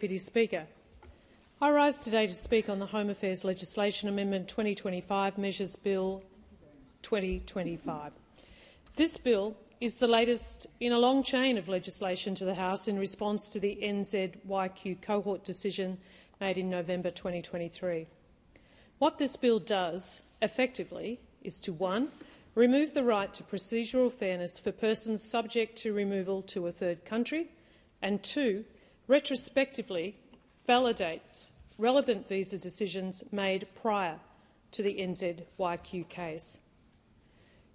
Deputy Speaker, I rise today to speak on the Home Affairs Legislation Amendment 2025 Measures Bill 2025. This bill is the latest in a long chain of legislation to the House in response to the NZYQ cohort decision made in November 2023. What this bill does, effectively, is to 1. Remove the right to procedural fairness for persons subject to removal to a third country, and 2. Retrospectively validates relevant visa decisions made prior to the NZYQ case.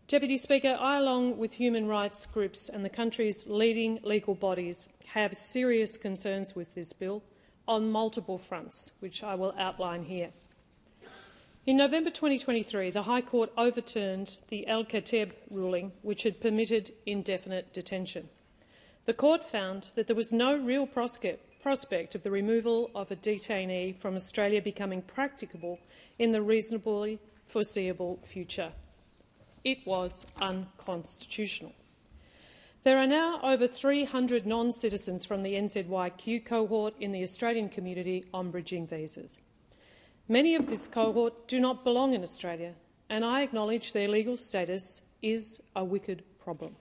Deputy Speaker, I, along with human rights groups and the country's leading legal bodies, have serious concerns with this bill on multiple fronts, which I will outline here. In November 2023, the High Court overturned the Al-Kateb ruling, which had permitted indefinite detention. The Court found that there was no real prospect of the removal of a detainee from Australia becoming practicable in the reasonably foreseeable future. It was unconstitutional. There are now over 300 non-citizens from the NZYQ cohort in the Australian community on bridging visas. Many of this cohort do not belong in Australia, and I acknowledge their legal status is a wicked problem.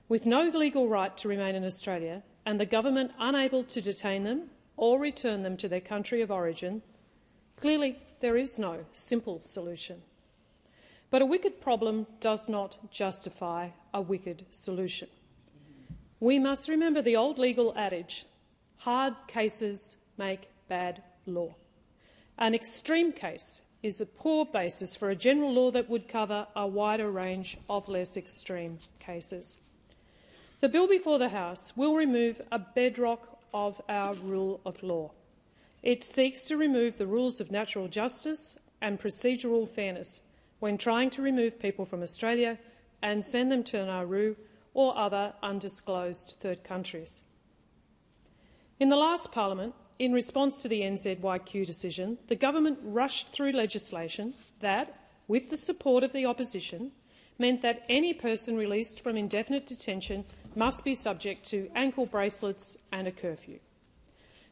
With no legal right to remain in Australia and the government unable to detain them or return them to their country of origin, clearly there is no simple solution. But a wicked problem does not justify a wicked solution. We must remember the old legal adage, hard cases make bad law. An extreme case is a poor basis for a general law that would cover a wider range of less extreme cases. The bill before the House will remove a bedrock of our rule of law. It seeks to remove the rules of natural justice and procedural fairness when trying to remove people from Australia and send them to Nauru or other undisclosed third countries. In the last Parliament, in response to the NZYQ decision, the government rushed through legislation that, with the support of the opposition, meant that any person released from indefinite detention must be subject to ankle bracelets and a curfew.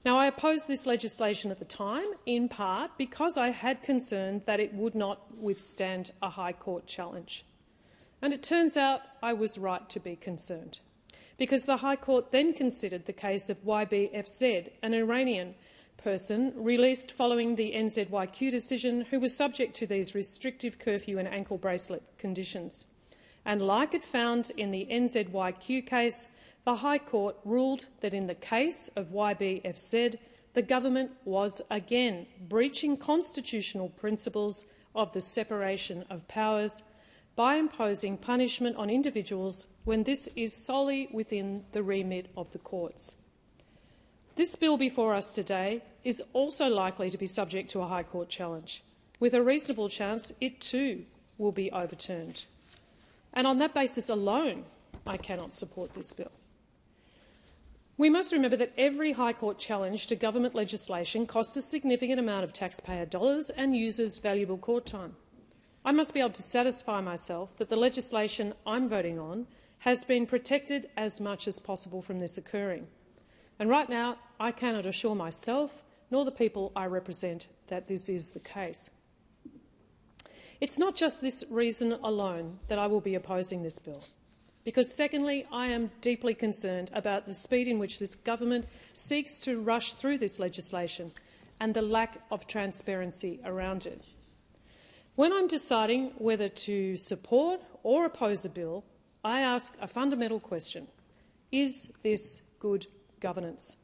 Now, I opposed this legislation at the time, in part because I had concern that it would not withstand a High Court challenge. And it turns out I was right to be concerned, because the High Court then considered the case of YBFZ, an Iranian person released following the NZYQ decision who was subject to these restrictive curfew and ankle bracelet conditions. And like it found in the NZYQ case, the High Court ruled that in the case of YBFZ, the government was again breaching constitutional principles of the separation of powers by imposing punishment on individuals when this is solely within the remit of the courts. This bill before us today is also likely to be subject to a High Court challenge, with a reasonable chance it too will be overturned. And on that basis alone, I cannot support this bill. We must remember that every High Court challenge to government legislation costs a significant amount of taxpayer dollars and uses valuable court time. I must be able to satisfy myself that the legislation I'm voting on has been protected as much as possible from this occurring. And right now, I cannot assure myself nor the people I represent that this is the case. It's not just this reason alone that I will be opposing this bill, because secondly, I am deeply concerned about the speed in which this government seeks to rush through this legislation and the lack of transparency around it. When I'm deciding whether to support or oppose a bill, I ask a fundamental question: is this good governance?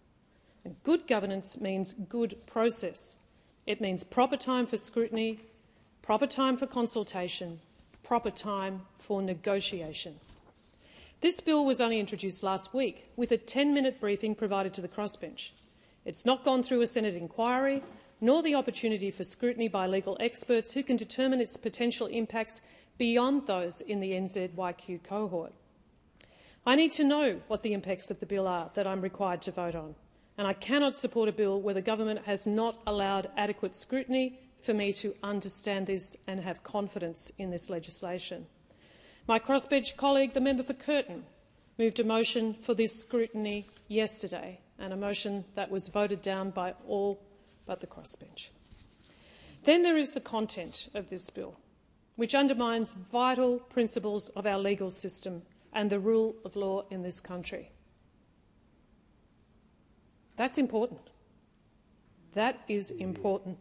And good governance means good process. It means proper time for scrutiny, proper time for consultation, proper time for negotiation. This bill was only introduced last week, with a 10-minute briefing provided to the crossbench. It's not gone through a Senate inquiry, nor the opportunity for scrutiny by legal experts who can determine its potential impacts beyond those in the NZYQ cohort. I need to know what the impacts of the bill are that I'm required to vote on, and I cannot support a bill where the government has not allowed adequate scrutiny for me to understand this and have confidence in this legislation. My crossbench colleague, the member for Curtin, moved a motion for this scrutiny yesterday, and a motion that was voted down by all but the crossbench. Then there is the content of this bill, which undermines vital principles of our legal system and the rule of law in this country. That's important. That is important.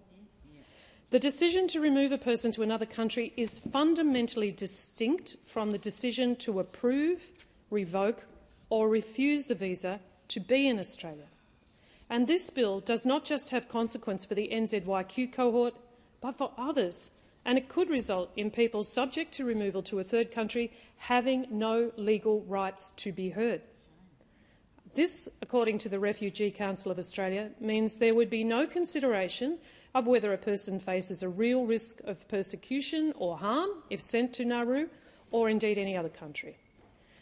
The decision to remove a person to another country is fundamentally distinct from the decision to approve, revoke or refuse a visa to be in Australia. And this bill does not just have consequence for the NZYQ cohort, but for others, and it could result in people subject to removal to a third country having no legal rights to be heard. This, according to the Refugee Council of Australia, means there would be no consideration of whether a person faces a real risk of persecution or harm if sent to Nauru or indeed any other country.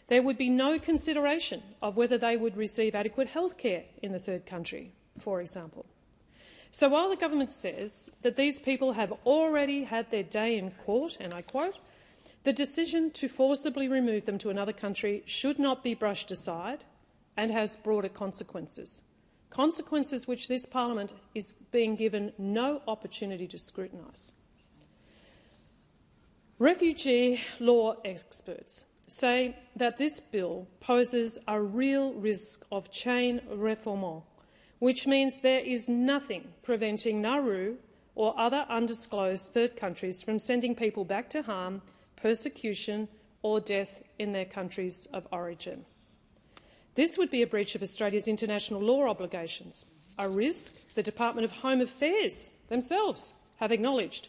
There would be no consideration of whether they would receive adequate health care in the third country, for example. So while the government says that these people have already had their day in court, and I quote, the decision to forcibly remove them to another country should not be brushed aside and has broader consequences, consequences which this parliament is being given no opportunity to scrutinise. Refugee law experts say that this bill poses a real risk of chain refoulement, which means there is nothing preventing Nauru or other undisclosed third countries from sending people back to harm, persecution or death in their countries of origin. This would be a breach of Australia's international law obligations, a risk the Department of Home Affairs themselves have acknowledged.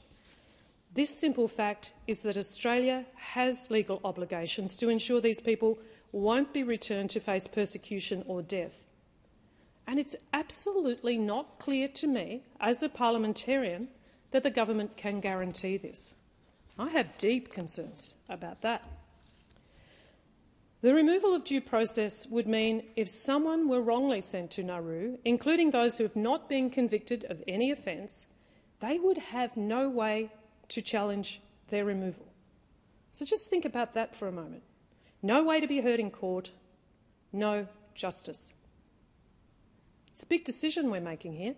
This simple fact is that Australia has legal obligations to ensure these people won't be returned to face persecution or death. And it's absolutely not clear to me, as a parliamentarian, that the government can guarantee this. I have deep concerns about that. The removal of due process would mean if someone were wrongly sent to Nauru, including those who have not been convicted of any offence, they would have no way to challenge their removal. So just think about that for a moment. No way to be heard in court, no justice. It's a big decision we're making here.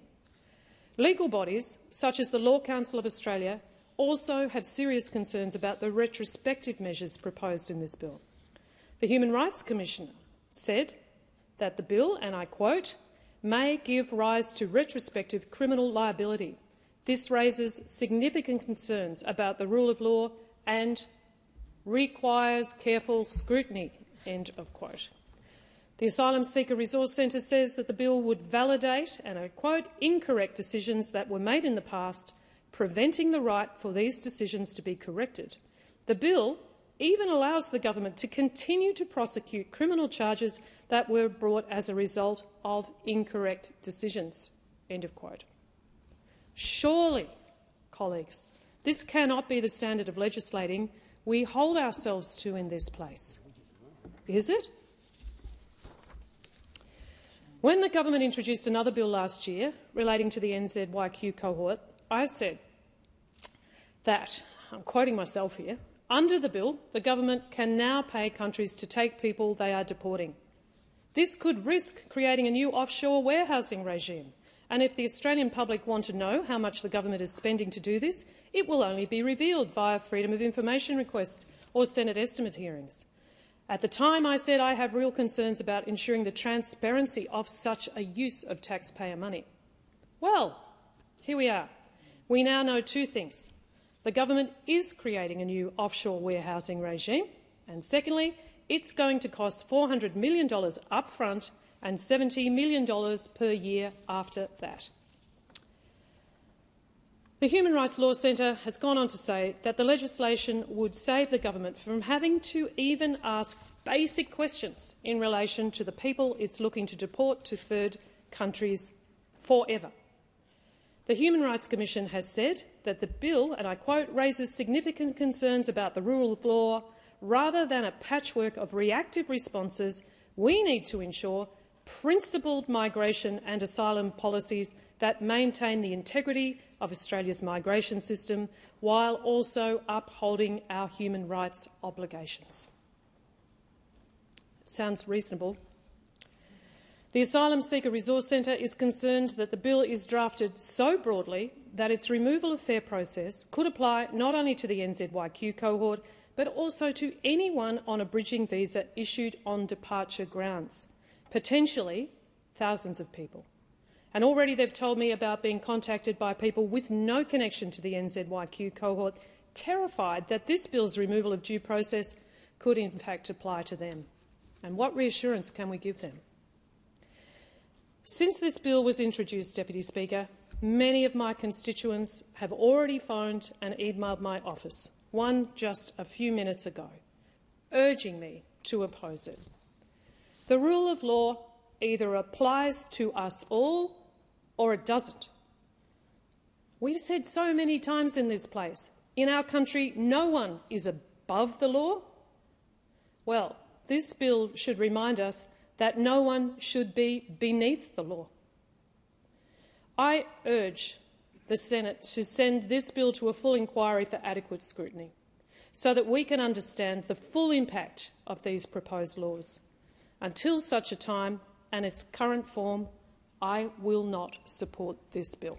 Legal bodies, such as the Law Council of Australia, also have serious concerns about the retrospective measures proposed in this bill. The Human Rights Commissioner said that the bill, and I quote, may give rise to retrospective criminal liability. This raises significant concerns about the rule of law and requires careful scrutiny, end of quote. The Asylum Seeker Resource Centre says that the bill would validate, and I quote, incorrect decisions that were made in the past, preventing the right for these decisions to be corrected. The bill even allows the government to continue to prosecute criminal charges that were brought as a result of incorrect decisions, end of quote. Surely, colleagues, this cannot be the standard of legislating we hold ourselves to in this place. Is it? When the government introduced another bill last year relating to the NZYQ cohort, I said that, I'm quoting myself here, under the bill, the government can now pay countries to take people they are deporting. This could risk creating a new offshore warehousing regime, and if the Australian public want to know how much the government is spending to do this, it will only be revealed via Freedom of Information requests or Senate estimate hearings. At the time, I said I have real concerns about ensuring the transparency of such a use of taxpayer money. Well, here we are. We now know two things. The government is creating a new offshore warehousing regime, and secondly, it's going to cost $400 million up front and $70 million per year after that. The Human Rights Law Centre has gone on to say that the legislation would save the government from having to even ask basic questions in relation to the people it's looking to deport to third countries forever. The Human Rights Commission has said that the bill, and I quote, raises significant concerns about the rule of law. Rather than a patchwork of reactive responses, we need to ensure principled migration and asylum policies that maintain the integrity of Australia's migration system while also upholding our human rights obligations. Sounds reasonable. The Asylum Seeker Resource Centre is concerned that the bill is drafted so broadly that its removal of fair process could apply not only to the NZYQ cohort but also to anyone on a bridging visa issued on departure grounds, potentially thousands of people. And already they've told me about being contacted by people with no connection to the NZYQ cohort, terrified that this bill's removal of due process could in fact apply to them. And what reassurance can we give them? Since this bill was introduced, Deputy Speaker, many of my constituents have already phoned and emailed my office, one just a few minutes ago, urging me to oppose it. The rule of law either applies to us all or it doesn't. We've said so many times in this place, in our country, no one is above the law. Well, this bill should remind us that no one should be beneath the law. I urge the Senate to send this bill to a full inquiry for adequate scrutiny so that we can understand the full impact of these proposed laws. Until such a time and its current form, I will not support this bill.